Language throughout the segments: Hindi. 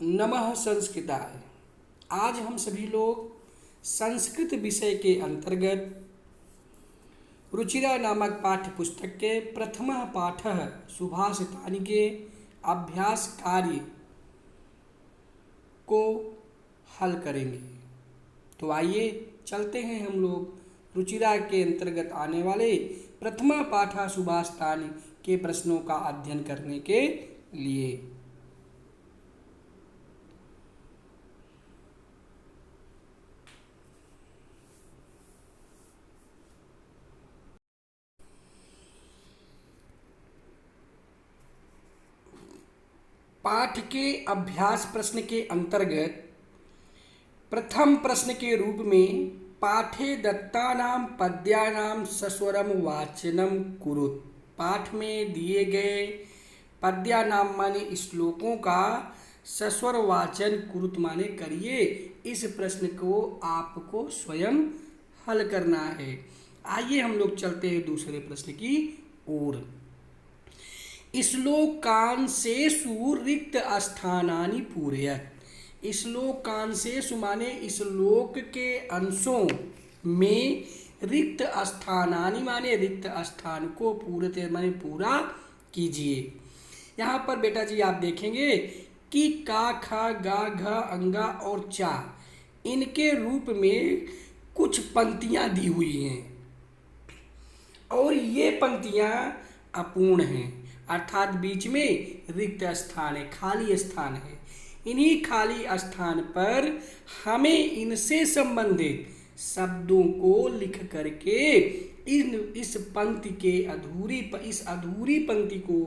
नमः संस्कृताय। आज हम सभी लोग संस्कृत विषय के अंतर्गत रुचिरा नामक पाठ्य पुस्तक के प्रथम पाठ सुभाषितानि के अभ्यास कार्य को हल करेंगे। तो आइए चलते हैं हम लोग रुचिरा के अंतर्गत आने वाले प्रथम पाठ सुभाषितानि के प्रश्नों का अध्ययन करने के लिए। पाठ के अभ्यास प्रश्न के अंतर्गत प्रथम प्रश्न के रूप में पाठे दत्तानां पद्यानां सस्वरम वाचनम कुरुत। पाठ में दिए गए पद्यानाम माने श्लोकों का सस्वर वाचन कुरुत माने करिए। इस प्रश्न को आपको स्वयं हल करना है। आइए हम लोग चलते हैं दूसरे प्रश्न की ओर। श्लोकांशेषु रिक्त स्थानानि पूरयत। श्लोकांशेषु माने श्लोक के अंशों में रिक्त स्थानानि माने रिक्त स्थान को पूरते माने पूरा कीजिए। यहाँ पर बेटा जी आप देखेंगे कि का खा गा घ अंगा और चा इनके रूप में कुछ पंक्तियाँ दी हुई हैं और ये पंक्तियाँ अपूर्ण हैं, अर्थात बीच में रिक्त स्थान है, खाली स्थान है। इन्हीं खाली स्थान पर हमें इनसे संबंधित शब्दों को लिख करके इस पंक्ति के इस अधूरी पंक्ति को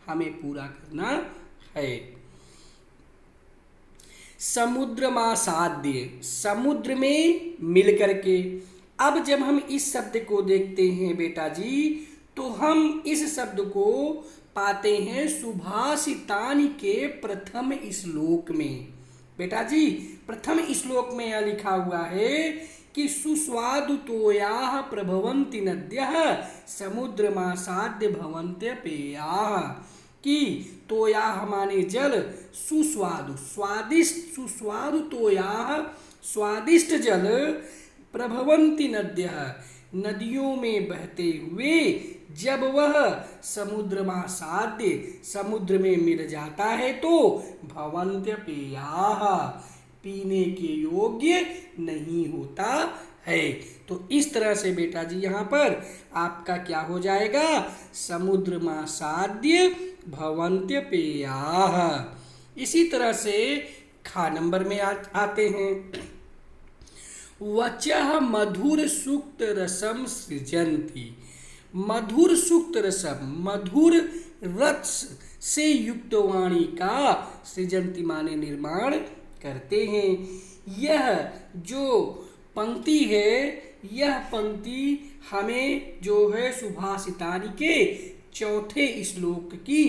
हमें पूरा करना है। समुद्रमासाद्य, समुद्र में मिल करके। अब जब हम इस शब्द को देखते हैं बेटा जी, तो हम इस शब्द को पाते हैं सुभाषितानि के प्रथम श्लोक में। बेटा जी प्रथम श्लोक में यह लिखा हुआ है कि सुस्वादुतोयाः प्रभवन्ति नद्यः समुद्रमासाद्य भवन्त्य पेयाः। कि तोयाः माने जल, सुस्वादु स्वादिष्ट, सुस्वादुतोयाः स्वादिष्ट जल, प्रभवन्ति नद्यः नदियों में बहते हुए जब वह समुद्रमासाद्य समुद्र में मिल जाता है तो भवन्त्य पेयाः पीने के योग्य नहीं होता है। तो इस तरह से बेटा जी यहाँ पर आपका क्या हो जाएगा, समुद्रमासाद्य भवन्त्य पेयाः। इसी तरह से खा नंबर में आते हैं। वचः मधुर सूक्त रसम सृजन्ति। मधुर सूक्त रसम, मधुर रस से युक्त वाणी का सृजन्ति माने निर्माण करते हैं। यह जो पंक्ति है, यह पंक्ति हमें जो है सुभाषितानि के चौथे श्लोक की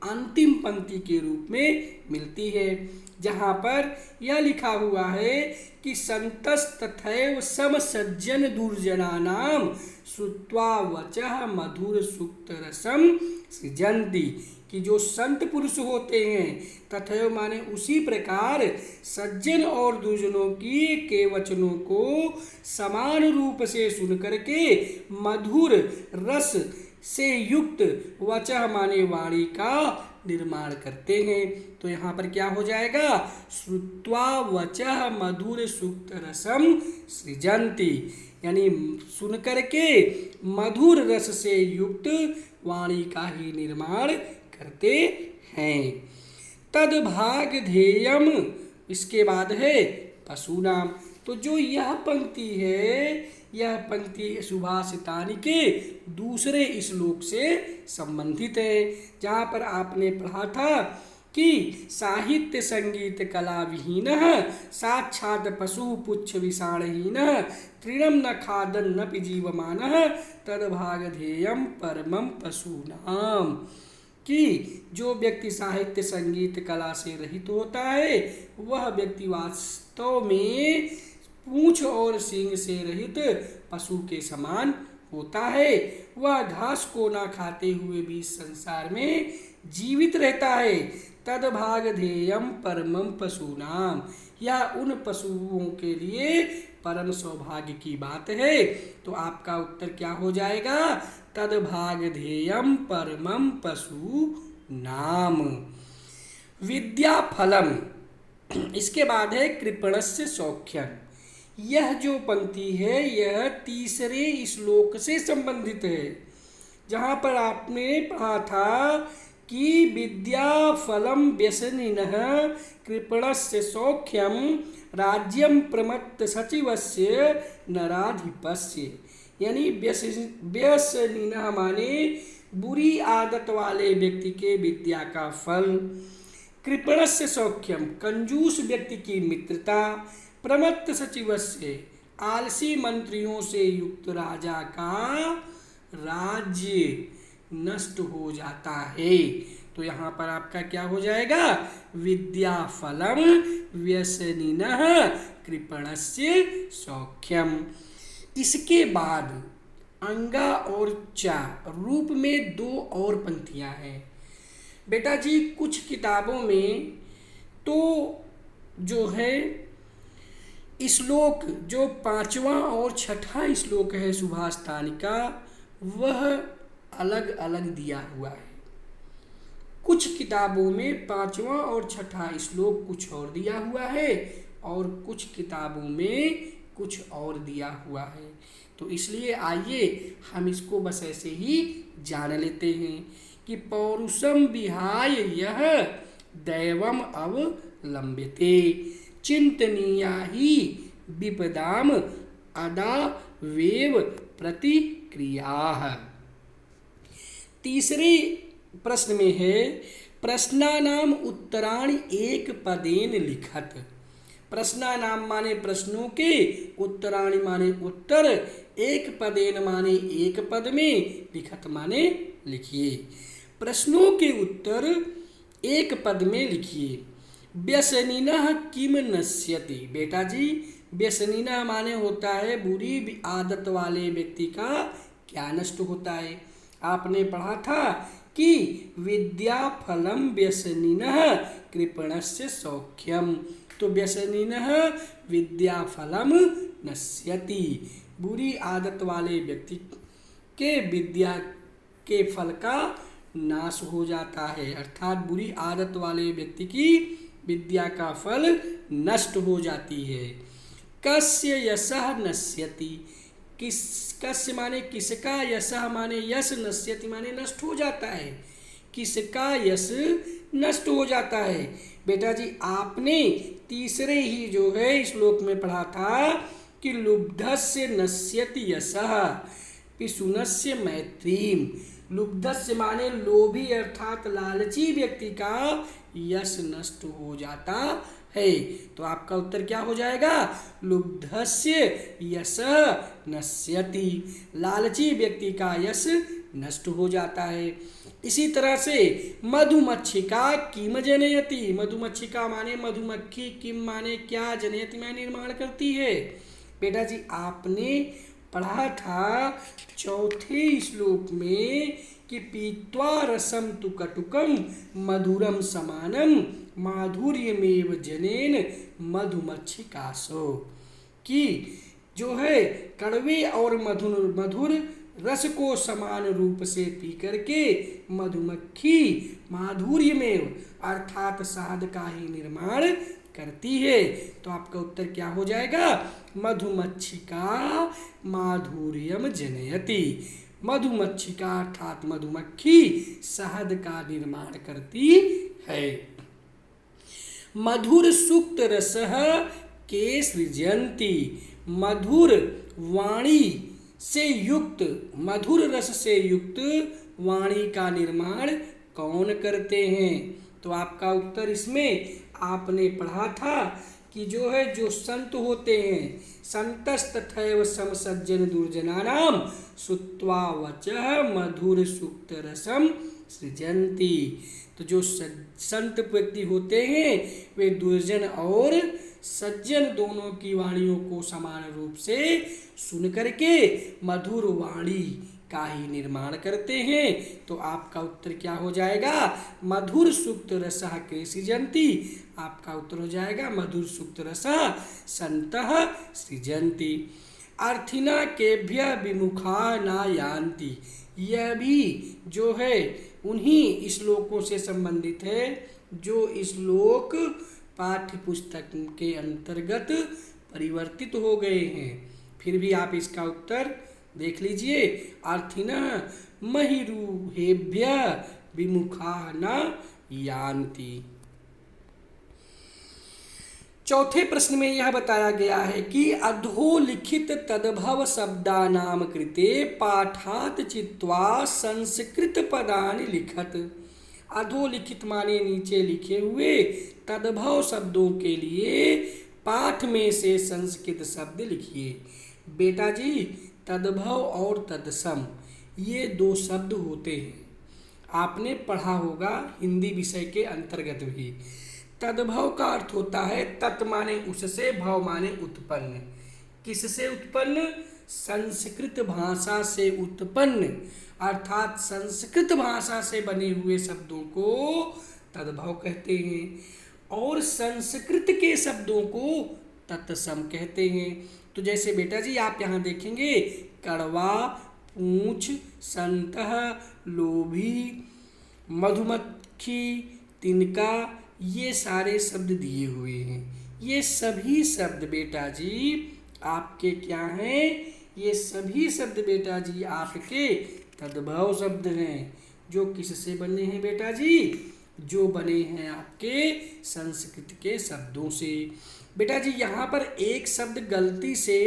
अंतिम पंक्ति के रूप में मिलती है, जहाँ पर यह लिखा हुआ है कि संतस्तथैव समसज्जन दुर्जनानां श्रुत्वा वचः मधुर सूक्त रसम सृजन्ति। कि जो संत पुरुष होते हैं तथैव माने उसी प्रकार सज्जन और दुर्जनों की के वचनों को समान रूप से सुन करके मधुर रस से युक्त वचः माने वाणी का निर्माण करते हैं। तो यहाँ पर क्या हो जाएगा, श्रुत्वा वचः मधुर सूक्त रसम सृजन्ति, यानी सुन करके मधुर रस से युक्त वाणी का ही निर्माण करते हैं। तद्भाग ध्येयम, इसके बाद है पशूनाम। तो जो यह पंक्ति है, यह पंक्ति सुभाषितानि के दूसरे श्लोक से संबंधित है, जहाँ पर आपने पढ़ा था कि साहित्य संगीत कला विहीनः साक्षात् पशु पुच्छ विषाणहीनः तृणं न खादन् न जीवमानः तद्भाग ध्येयम परमं पशूनाम। कि जो व्यक्ति साहित्य संगीत कला से रहित होता है वह व्यक्ति वास्तव में पूंछ और सींग से रहित पशु के समान होता है। वह घास को ना खाते हुए भी संसार में जीवित रहता है तद्भागधेयम परमं पशूनाम, यह उन पशुओं के लिए परम सौभाग्य की बात है। तो आपका उत्तर क्या हो जाएगा? तद्भागधेयम परमं पशु नाम। विद्या फलम, इसके बाद है कृपणस्य सौख्यम। यह जो पंक्ति है यह तीसरे श्लोक से संबंधित है, जहाँ पर आपने पढ़ा था कि विद्या फलम व्यसनिनः कृपणस्य सौख्यम राज्यम प्रमत्त सचिवस्य नराधिपस्य। यानी व्यसनिनः माने बुरी आदत वाले व्यक्ति के विद्या का फल, कृपणस्य सौख्यम कंजूस व्यक्ति की मित्रता, प्रमत्त सचिवस्य आलसी मंत्रियों से युक्त राजा का राज्य नष्ट हो जाता है। तो यहाँ पर आपका क्या हो जाएगा? विद्या फलम व्यसनिनः कृपणस्य सौख्यम। इसके बाद अंगा और चा रूप में दो और पंक्तियां हैं। बेटा जी कुछ किताबों में तो जो है श्लोक, जो 5वां और 6ठा श्लोक है सुभाष तानी का, वह अलग अलग दिया हुआ है। कुछ किताबों में 5वां और 6ठा श्लोक कुछ और दिया हुआ है और कुछ किताबों में कुछ और दिया हुआ है। तो इसलिए आइए हम इसको बस ऐसे ही जान लेते हैं कि पौरुषम विहाय यह दैवम अवलंबिते चिंतनीया ही विपदाम अदा वेव प्रतिक्रिया। तीसरे प्रश्न में है प्रश्नानाम उत्तराणि एक पदेन लिखत। प्रश्नानाम माने प्रश्नों के, उत्तराणि माने उत्तर, एक पदेन माने एक पद में, लिखत माने लिखिए। प्रश्नों के उत्तर एक पद में लिखिए। व्यसनिनः किम नश्यति। बेटा जी व्यसनिनः माने होता है बुरी आदत वाले व्यक्ति का क्या नष्ट होता है। आपने पढ़ा था कि विद्या फलम व्यसनिनः कृपणस्य सौख्यम। तो व्यसनिनः विद्या फलम नश्यति, बुरी आदत वाले व्यक्ति के विद्या के फल का नाश हो जाता है, अर्थात बुरी आदत वाले व्यक्ति की विद्या का फल नष्ट हो जाती है। कस्य यशः नश्यति, कस्य माने किसका, यशः माने यश, नश्यति माने नष्ट हो जाता है, किसका यश नष्ट हो जाता है। बेटा जी आपने तीसरे ही जो है श्लोक में पढ़ा था कि लुब्धस्य नश्यति यशः पिशुनस्य मैत्रीम। लुब्धस्य माने लोभी अर्थात लालची व्यक्ति का यश नष्ट हो जाता है। तो आपका उत्तर क्या हो जाएगा? लुब्धस्य यशः नश्यति, लालची व्यक्ति का यश नष्ट हो जाता है। इसी तरह से मधुमक्षिका किम जनयति। मधुमक्षिका माने मधुमक्खी, किम माने क्या, जनयति माने निर्माण करती है। बेटा जी आपने पढ़ा था चौथे श्लोक में कि पीत्वा रसम तु कटुकम मधुरम समानम माधुर्यमेव जनेन मधुमक्षिकासो, कि जो है कड़वे और मधुर रस को समान रूप से पी करके मधुमक्खी माधुर्यमेव अर्थात शहद का ही निर्माण करती है। तो आपका उत्तर क्या हो जाएगा? मधुमक्षिका माधुर्यम जनयति। मधुमक्षिका अर्थात मधुमक्खी शहद का निर्माण करती है। मधुर सुक्त रसः के सृजन्ति। मधुर वाणी से युक्त, मधुर रस से युक्त वाणी का निर्माण कौन करते हैं? तो आपका उत्तर इसमें आपने पढ़ा था कि जो है जो संत होते हैं, संतस्तथैव समसज्जन दुर्जनानाम श्रुत्वा वचः मधुर सुक्त रसम सृजन्ति। तो जो संत व्यक्ति होते हैं वे दुर्जन और सज्जन दोनों की वाणियों को समान रूप से सुन करके मधुर वाणी का ही निर्माण करते हैं। तो आपका उत्तर क्या हो जाएगा? मधुर सुक्त रसः के सृजन्ति। आपका उत्तर हो जाएगा मधुर सुक्त रसः सन्तः सृजन्ति। अर्थिना केभ्य विमुखा न यान्ति। यह भी जो है उन्हीं श्लोकों से संबंधित है जो श्लोक पाठ्य पुस्तक के अंतर्गत परिवर्तित हो गए हैं। फिर भी आप इसका उत्तर देख लीजिए। अर्थिनः महिरुहेभ्य विमुखा न यान्ति। चौथे प्रश्न में यह बताया गया है कि अधोलिखित तद्भव शब्दानाम कृते पाठात् चित्वा संस्कृत पदानि लिखत। अधोलिखित माने नीचे लिखे हुए, तद्भव शब्दों के लिए पाठ में से संस्कृत शब्द लिखिए। बेटा जी, तद्भव और तत्सम ये दो शब्द होते हैं, आपने पढ़ा होगा हिंदी विषय के अंतर्गत भी। तद्भव का अर्थ होता है तत् माने उससे, भव माने उत्पन्न। किससे उत्पन्न? संस्कृत भाषा से उत्पन्न, अर्थात संस्कृत भाषा से बने हुए शब्दों को तद्भव कहते हैं और संस्कृत के शब्दों को तत्सम कहते हैं। तो जैसे बेटा जी आप यहाँ देखेंगे, कड़वा, पूंछ, संतह, लोभी, मधुमक्खी, तिनका, ये सारे शब्द दिए हुए हैं। ये सभी शब्द बेटा जी आपके क्या हैं? ये सभी शब्द बेटा जी आपके तद्भव शब्द हैं। जो किससे बने हैं बेटा जी? जो बने हैं आपके संस्कृत के शब्दों से। बेटा जी यहाँ पर एक शब्द गलती से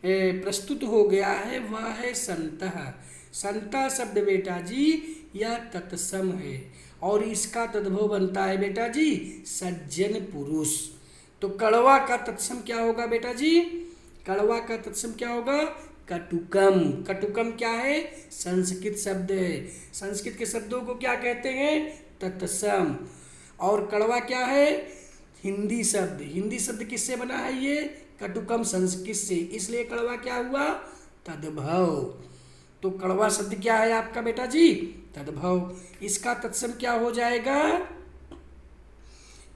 प्रस्तुत हो गया है, वह है संतः। संतः शब्द बेटा जी यह तत्सम है और इसका तद्भव बनता है बेटा जी सज्जन पुरुष। तो कड़वा का तत्सम क्या होगा बेटा जी? कड़वा का तत्सम क्या होगा? कटुकम। कटुकम क्या है? संस्कृत शब्द है। संस्कृत के शब्दों को क्या कहते हैं? तत्सम। और कड़वा क्या है? हिंदी शब्द। हिंदी शब्द किससे बना है? ये कटुकम संस्कृत से, इसलिए कड़वा क्या हुआ? तद्भव। तो कड़वा शब्द क्या है आपका बेटा जी? तद्भव। इसका तत्सम क्या हो जाएगा?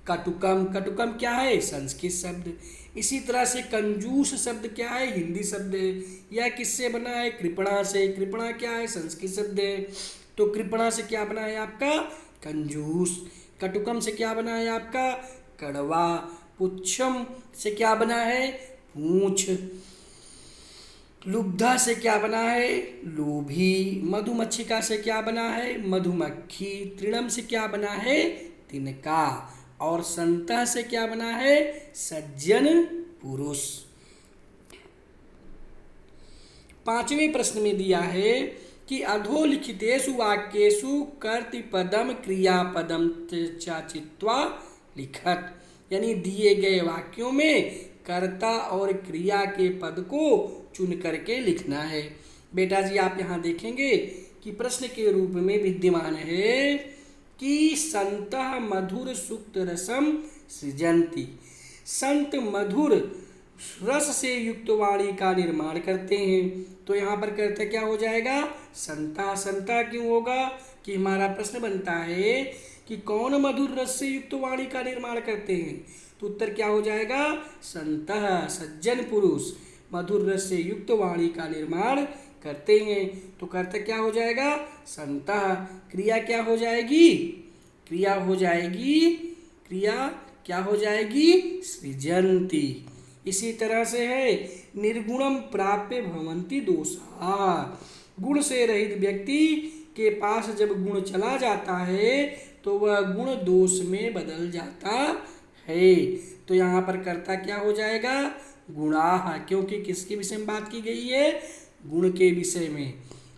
कटुकम। कटुकम क्या है? संस्कृत शब्द। इसी तरह से कंजूस शब्द क्या है? हिंदी शब्द है। यह किससे बना है? कृपणा से। कृपणा क्या है? संस्कृत शब्द है। तो कृपणा से क्या बना है आपका? कंजूस। कटुकम से क्या बना है आपका? कड़वा। पुच्छम से क्या बना है? पूंछ। लुब्धा से क्या बना है? लोभी। मधुमक्षिका से क्या बना है? मधुमक्खी। तृणम से क्या बना है? तिनका। और संतः से क्या बना है? सज्जन पुरुष। पांचवें प्रश्न में दिया है कि अधोलिखितेषु वाक्येषु कर्तृपदम क्रियापदम च चित्वा लिखत। यानी दिए गए वाक्यों में कर्ता और क्रिया के पद को चुन करके लिखना है। बेटा जी आप यहाँ देखेंगे कि प्रश्न के रूप में विद्यमान है कि संतः मधुर सुक्त रसम सृजन्ति। संत मधुर रस से युक्त वाणी का निर्माण करते हैं। तो यहाँ पर कर्ता क्या हो जाएगा? संता। संता क्यों होगा? कि हमारा प्रश्न बनता है कि कौन मधुर रस से युक्त वाणी का निर्माण करते हैं? तो उत्तर क्या हो जाएगा? संतः, सज्जन पुरुष मधुर रस से युक्त वाणी का निर्माण करते हैं। तो कर्ता क्या हो जाएगा? संतः। क्रिया क्या हो जाएगी? क्रिया हो जाएगी, क्रिया क्या हो जाएगी? सृजन्ति। इसी तरह से है निर्गुणम प्राप्य भवन्ति दोषा। गुण से रहित व्यक्ति के पास जब गुण चला जाता है तो वह गुण दोष में बदल जाता है। तो यहाँ पर कर्ता क्या हो जाएगा? गुणाः, क्योंकि किसके विषय में बात की गई है? गुण के विषय में।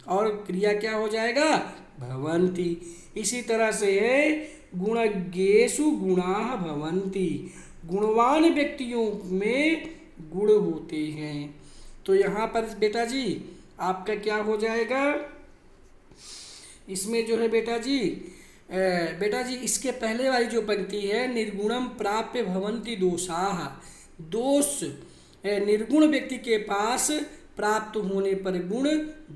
और क्रिया क्या हो जाएगा? भवन्ति। इसी तरह से है गुणज्ञेषु गुणाः भवन्ति। गुणवान व्यक्तियों में गुण होते हैं। तो यहाँ पर बेटा जी आपका क्या हो जाएगा? इसमें जो है बेटा जी इसके पहले वाली जो पंक्ति है निर्गुणम प्राप्य भवन्ति दोषाः। दोष निर्गुण व्यक्ति के पास प्राप्त होने पर गुण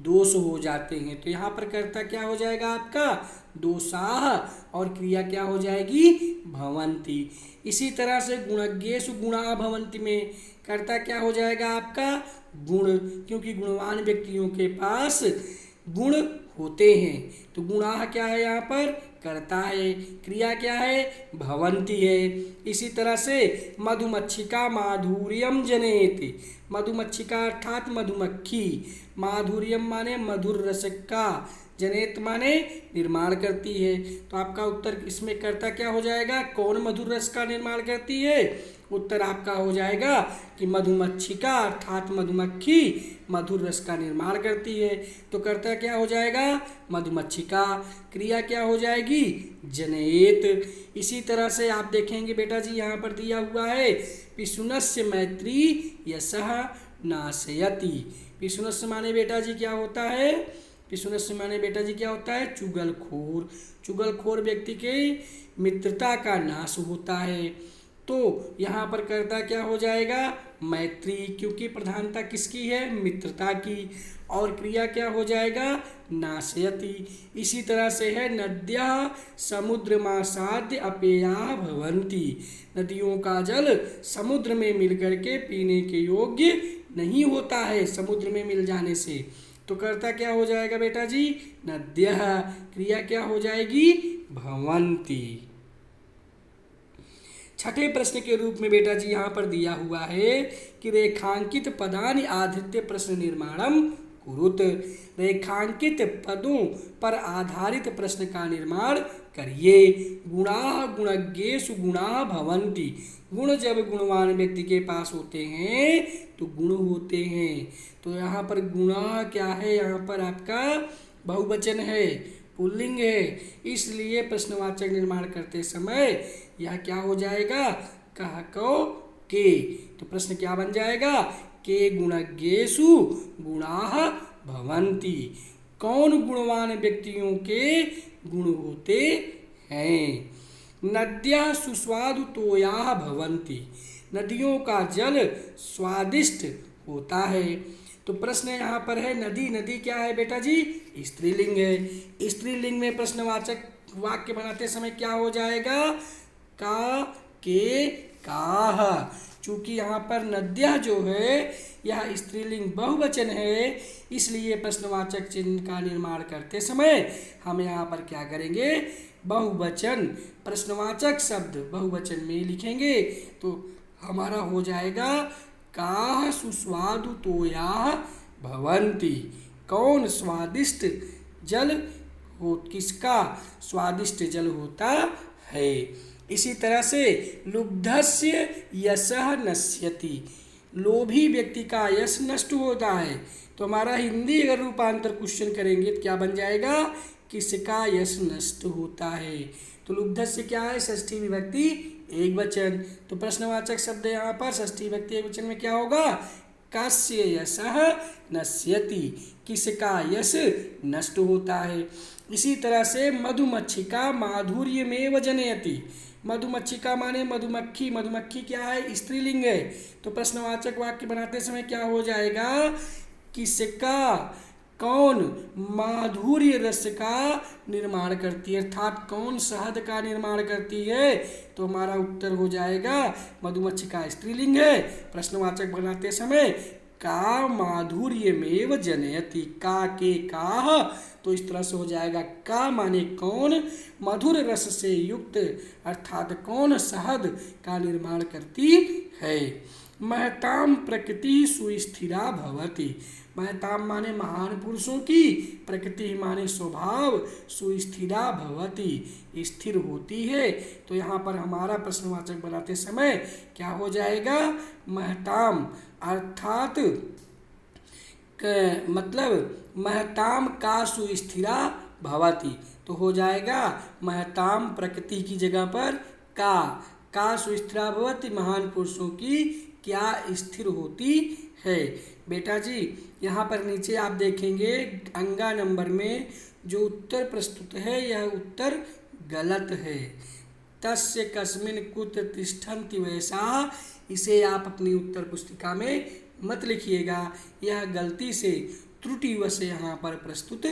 दोष हो जाते हैं। तो यहाँ पर कर्ता क्या हो जाएगा आपका दोषाः और क्रिया क्या हो जाएगी भवन्ति। इसी तरह से गुणज्ञेषु गुणा भवन्ति में कर्ता क्या हो जाएगा आपका गुण, क्योंकि गुणवान व्यक्तियों के पास गुण होते हैं। तो गुणाः क्या है यहाँ पर कर्ता है, क्रिया क्या है भवन्ति है। इसी तरह से मधुमक्षिका माधुर्यम जनेति, मधुमक्षिका अर्थात मधुमक्खी, माधुर्यम माने मधुर रस का, जनेत माने निर्माण करती है। तो आपका उत्तर इसमें कर्ता क्या हो जाएगा, कौन मधुर रस का निर्माण करती है, उत्तर आपका हो जाएगा कि मधुमक्षिका अर्थात मधुमक्खी मधुर रस का निर्माण करती है। तो कर्ता क्या हो जाएगा मधुमक्षिका, क्रिया क्या हो जाएगी जनेत। इसी तरह से आप देखेंगे बेटा जी यहाँ पर दिया हुआ है पिशुनस्य मैत्री यशः नाशयति। पिशुनस्य माने बेटा जी क्या होता है, पिशुनस्य माने बेटा जी क्या होता है चुगलखोर, चुगलखोर व्यक्ति के मित्रता का नाश होता है। तो यहाँ पर कर्ता क्या हो जाएगा मैत्री, क्योंकि प्रधानता किसकी है मित्रता की, और क्रिया क्या हो जाएगा नाशयति। इसी तरह से है नद्यः समुद्रमासाद्य अपेयाः भवन्ति, नदियों का जल समुद्र में मिल करके पीने के योग्य नहीं होता है समुद्र में मिल जाने से। तो कर्ता क्या हो जाएगा बेटा जी नद्यः, क्रिया क्या हो जाएगी भवन्ति। छठे प्रश्न के रूप में बेटा जी यहाँ पर दिया हुआ है कि रेखांकित पदानि आधृत्य प्रश्न निर्माणम कुरुत, रेखांकित पदों पर आधारित प्रश्न का निर्माण करिए। गुणाः गुणज्ञेषु गुणाः भवन्ति, गुण जब गुणवान व्यक्ति के पास होते हैं तो गुण होते हैं। तो यहाँ पर गुणाः क्या है, यहाँ पर आपका बहुवचन है पुल्लिंग है, इसलिए प्रश्नवाचक निर्माण करते समय यह क्या हो जाएगा कह को के। तो प्रश्न क्या बन जाएगा के गुणज्ञेषु गुणाः भवन्ति, कौन गुणवान व्यक्तियों के गुण होते हैं। नद्यः सुस्वादुतोयाः भवन्ति, नदियों का जल स्वादिष्ट होता है। तो प्रश्न यहाँ पर है नदी, नदी क्या है बेटा जी स्त्रीलिंग है। स्त्रीलिंग में प्रश्नवाचक वाक्य बनाते समय क्या हो जाएगा का के काह, चूंकि यहाँ पर नद्यः जो है यह स्त्रीलिंग बहुवचन है, इसलिए प्रश्नवाचक चिन्ह का निर्माण करते समय हम यहाँ पर क्या करेंगे बहुवचन प्रश्नवाचक शब्द बहुवचन में लिखेंगे। तो हमारा हो जाएगा काः सुस्वादुतोयाः भवन्ति, कौन स्वादिष्ट जल हो, किसका स्वादिष्ट जल होता है। इसी तरह से लुब्धस्य यशः नश्यति, लोभी व्यक्ति का यश नष्ट होता है। तो हमारा हिंदी अगर रूपांतर क्वेश्चन करेंगे तो क्या बन जाएगा किसका यश नष्ट होता है। तो लुब्धस्य क्या है षष्ठी विभक्ति एक वचन, तो प्रश्नवाचक शब्द यहाँ पर षष्ठी विभक्ति एक वचन में क्या होगा कस्य यशः नश्यति, किसका यश नष्ट होता है। इसी तरह से मधुमक्षिका माधुर्यमेव जनयति, मधुमक्षिका माने मधुमक्खी, मधुमक्खी क्या है स्त्रीलिंग है। तो प्रश्नवाचक वाक्य बनाते समय क्या हो जाएगा किसका कौन माधुर्य रस का निर्माण करती है, अर्थात कौन शहद का निर्माण करती है। तो हमारा उत्तर हो जाएगा मधुमक्षिका स्त्रीलिंग है, प्रश्नवाचक बनाते समय का माधुर्यमेव जनयति, का के काह। तो इस तरह से हो जाएगा का माने कौन मधुर रस से युक्त अर्थात कौन शहद का निर्माण करती है। महताम प्रकृति सुस्थिरा भवति, महताम माने महान पुरुषों की, प्रकृति माने स्वभाव, सुस्थिरा भवति स्थिर होती है। तो यहाँ पर हमारा प्रश्नवाचक बनाते समय क्या हो जाएगा महताम अर्थात मतलब महताम का सुस्थिरा भवति, तो हो जाएगा महताम प्रकृति की जगह पर का सुस्थिरा भवति महान पुरुषों की क्या स्थिर होती है। बेटा जी यहाँ पर नीचे आप देखेंगे अंगा नंबर में जो उत्तर प्रस्तुत है यह उत्तर गलत है। तस्य कस्मिन् कुत्र तिष्ठन्ति वैसा, इसे आप अपनी उत्तर पुस्तिका में मत लिखिएगा, यह गलती से त्रुटिवश यहाँ पर प्रस्तुत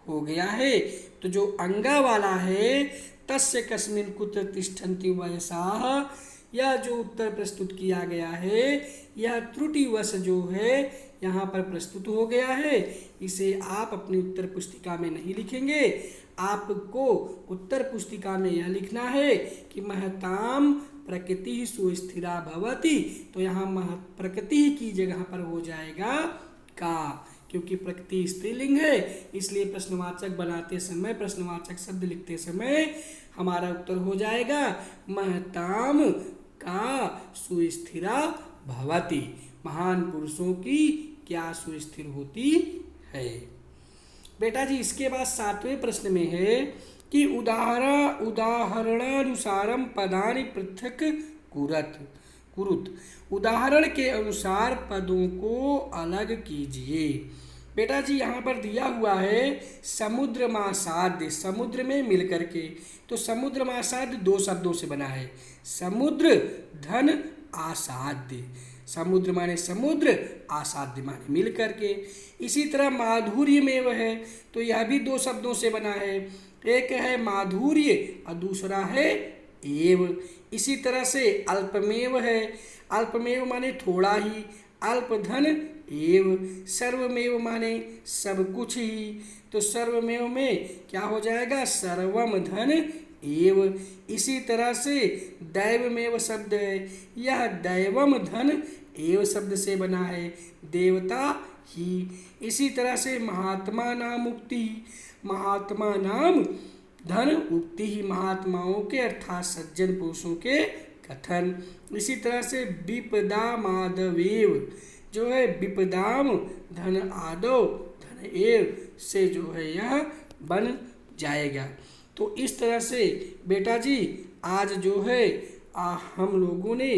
हो गया है। तो जो अंगा वाला है, तस्य कस्मिन् कुत्र तिष्ठन्ति वयसाः, यह जो उत्तर प्रस्तुत किया गया है यह त्रुटिवश जो है यहाँ पर प्रस्तुत हो गया है। इसे आप अपनी उत्तर पुस्तिका में नहीं लिखेंगे, आपको उत्तर पुस्तिका में यह लिखना है कि महताम प्रकृति सुस्थिरा भवति। तो यहाँ प्रकृति की जगह पर हो जाएगा का, क्योंकि प्रकृति स्त्रीलिंग है, इसलिए प्रश्नवाचक बनाते समय, प्रश्नवाचक शब्द लिखते समय हमारा उत्तर हो जाएगा महताम का सुस्थिरा भवति। महान पुरुषों की क्या सुस्थिर होती है। बेटा जी इसके बाद 7वें प्रश्न में है कि उदाहरणानुसारम पदानि पृथक कुरुत। उदाहरण के अनुसार पदों को अलग कीजिए। बेटा जी यहाँ पर दिया हुआ है समुद्र मासाद्य, समुद्र में मिलकर के। तो समुद्र मासाद्य 2 शब्दों से बना है, समुद्र धन आसाद्य। समुद्र माने समुद्र, आसाद्य माने मिल करके। इसी तरह माधुर्य में वह है, तो यह भी 2 शब्दों से बना है, एक है माधुर्य और दूसरा है एव। इसी तरह से अल्पमेव है, अल्पमेव माने थोड़ा ही, अल्पधन एव। सर्वमेव माने सब कुछ ही, तो सर्वमेव में क्या हो जाएगा सर्वम धन एव। इसी तरह से दैवमेव शब्द है, यह दैवम धन एव शब्द से बना है, देवता ही। इसी तरह से महात्मा नाम उक्ति, महात्मा नाम धन उक्ति ही, महात्माओं के अर्थात सज्जन पुरुषों के कथन। इसी तरह से विपदा माधवेव जो है, विपदाम धन आदो धन एव से जो है यह बन जाएगा। तो इस तरह से बेटा जी आज जो है हम लोगों ने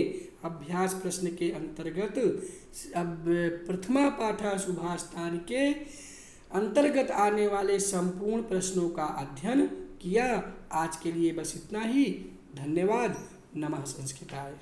अभ्यास प्रश्न के अंतर्गत अब प्रथमा पाठा सुभाषतान के अंतर्गत आने वाले संपूर्ण प्रश्नों का अध्ययन किया। आज के लिए बस इतना ही। धन्यवाद। नमः संस्कृताय।